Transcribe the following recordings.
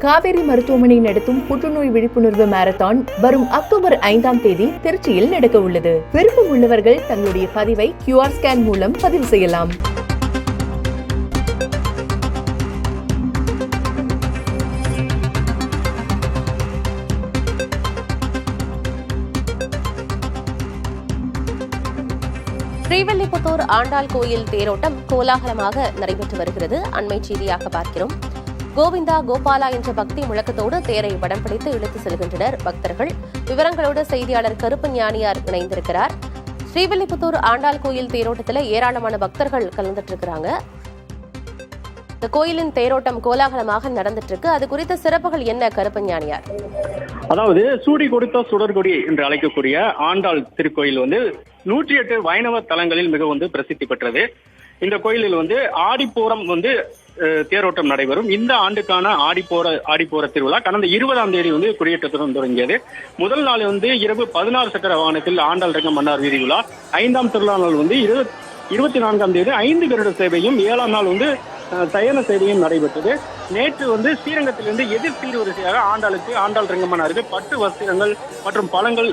காவேரி மருத்துவமனை நடத்தும் புற்றுநோய் விழிப்புணர்வு மாரத்தான் வரும் அக்டோபர் 5ஆம் தேதி திருச்சியில் நடக்க உள்ளது. விருப்பம் உள்ளவர்கள் தங்களுடைய பதிவை QR ஸ்கேன் மூலம் பதிவு செய்யலாம். ஸ்ரீவில்லிபுத்தூர் ஆண்டாள் கோயில் தேரோட்டம் கோலாகலமாக நடைபெற்று வருகிறது. அண்மை செய்தியாக பார்க்கிறோம். கோவிந்தா கோபாலா என்ற பக்தி முழக்கத்தோடு தேரை வடம் பிடித்து இழுத்து செல்கின்றனர் பக்தர்கள். விவரங்களோடு செய்தியாளர் கருப்பன் ஞானியார் இணைந்திருக்கிறார். ஸ்ரீவில்லிபுத்தூர் ஆண்டாள் கோயில் தேரோட்டத்தில் ஏராளமான பக்தர்கள் கலந்துட்டு இருக்கிறாங்க. இந்த கோயிலின் தேரோட்டம் கோலாகலமாக நடந்துட்டு இருக்கு. அது குறித்த சிறப்புகள் என்ன கருப்பன் ஞானியார்? அதாவது சூடி கொடுத்த சுடர்கொடி என்று அழைக்கக்கூடிய ஆண்டாள் திருக்கோயில் 108 வைணவ தலங்களில் மிக பிரசித்தி பெற்றது. இந்த கோயிலில் ஆடிப்பூரம் தேரோட்டம் நடைபெறும். இந்த ஆண்டுக்கான ஆடிப்போர திருவிழா கடந்த 20ஆம் தேதி கொடியேற்றத்துடன் தொடங்கியது. முதல் நாள் இரவு 16 சக்கர வாகனத்தில் ஆண்டாள் ரங்க மன்னார் வீதி உலா, 5ஆம் திருவிழா நாள் 24ஆம் தேதி 5 கருட சேவையும், 7ஆம் நாள் சயன சேவையும் நடைபெற்றது. நேற்று ஸ்ரீரங்கத்திலிருந்து எதிர் சீர்வரிசையாக ஆண்டாள் ரங்கமன்னாருக்கு பட்டு வஸ்திரங்கள் மற்றும் பழங்கள்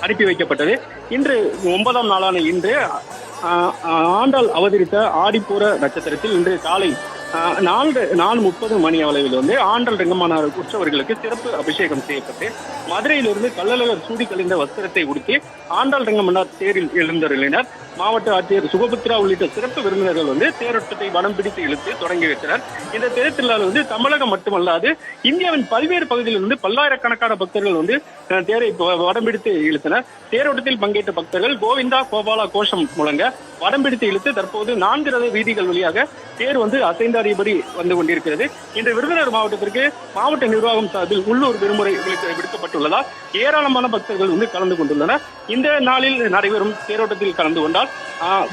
அனுப்பி வைக்கப்பட்டது. இன்று 9ஆம் நாளான இன்று ஆண்டாள் அவதரித்த ஆடிப்பூர நட்சத்திரத்தில் இன்று காலை 4:30 மணி அளவில் ஆண்டாள் ரங்கமன்னார் உற்சவர்களுக்கு சிறப்பு அபிஷேகம் செய்யப்பட்டு மதுரையிலிருந்து கள்ளழகர் சூடி கழிந்த வஸ்திரத்தை உடுத்தி ஆண்டாள் ரங்கமன்னார் தேரில் எழுந்தருளினர். மாவட்ட ஆட்சியர் சுகபுத்ரா உள்ளிட்ட சிறப்பு விருந்தினர்கள் தேரோட்டத்தை வடம் பிடித்து இழுத்து தொடங்கி வைத்தனர். இந்த தேர்திருநாள் தமிழகம் மட்டுமல்லாது இந்தியாவின் பல்வேறு பகுதியில் பல்லாயிரக்கணக்கான பக்தர்கள் தேரை வடம் பிடித்து இழுத்தனர். தேரோட்டத்தில் பங்கேற்ற பக்தர்கள் கோவிந்தா கோபாலா கோஷம் முழங்க வடம் பிடித்து இழுத்து தற்போது 4 ரத வீதிகள் வழியாக தேர் அசைந்தாடியபடி வந்து கொண்டிருக்கிறது. இன்று விருதுநகர் மாவட்டத்திற்கு மாவட்ட நிர்வாகம் சார்பில் உள்ளூர் விடுமுறை விடுக்கப்பட்டுள்ளதால் ஏராளமான பக்தர்கள் கலந்து கொண்டுள்ளனர். இந்த நாளில் நடைபெறும் தேரோட்டத்தில் கலந்து கொண்டால்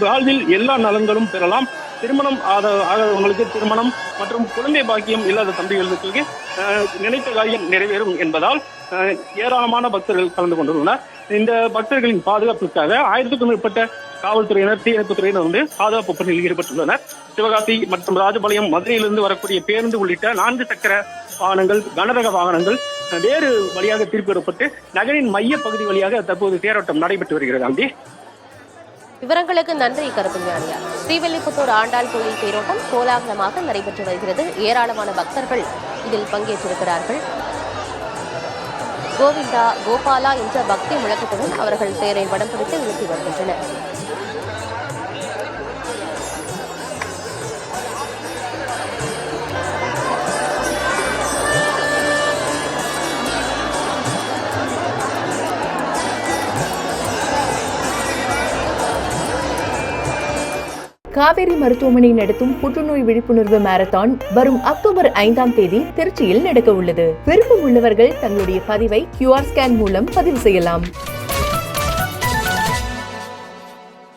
வாழ்வில் எல்லா நலன்களும் பெறலாம். திருமணம் ஆகாதவங்களுக்கு திருமணம் மற்றும் குழந்தை பாக்கியம் இல்லாத தம்பிகளுக்கு நினைத்த காரியம் நிறைவேறும் என்பதால் ஏராளமான பக்தர்கள் கலந்து கொண்டுள்ளனர். இந்த பக்தர்களின் பாதுகாப்புக்காக 1000க்கும் மேற்பட்ட காவல்துறையினர், தீயணைப்பு துறையினர் பாதுகாப்பு பணியில் ஈடுபட்டுள்ளனர். சிவகாசி மற்றும் ராஜபாளையம், மதுரையிலிருந்து வரக்கூடிய பேருந்து உள்ளிட்ட 4 சக்கர வாகனங்கள், கனரக வாகனங்கள் வேறு வழியாக திருப்பி வரப்பட்டு நகரின் மைய பகுதி வழியாக தற்போது தேரோட்டம் நடைபெற்று வருகிறது. அம்பி, விவரங்களுக்கு நன்றி கருப்பன் ஞானியார். ஸ்ரீவில்லிபுத்தூர் ஆண்டாள் கோயில் தேரோட்டம் கோலாகலமாக நடைபெற்று வருகிறது. ஏராளமான பக்தர்கள் இதில் பங்கேற்றிருக்கிறார்கள். கோவிந்தா கோபாலா என்ற பக்தி முழக்கத்துடன் அவர்கள் தேரை வடம் பிடித்து இழுத்து வருகின்றனர். காவேரி மருத்துவமனை நடத்தும் புற்றுநோய் விழிப்புணர்வு மாரத்தான் வரும் அக்டோபர் 5ஆம் தேதி திருச்சியில் நடக்க உள்ளது. விருப்பம் உள்ளவர்கள் தங்களுடைய பதிவை QR ஸ்கேன் மூலம் பதிவு செய்யலாம்.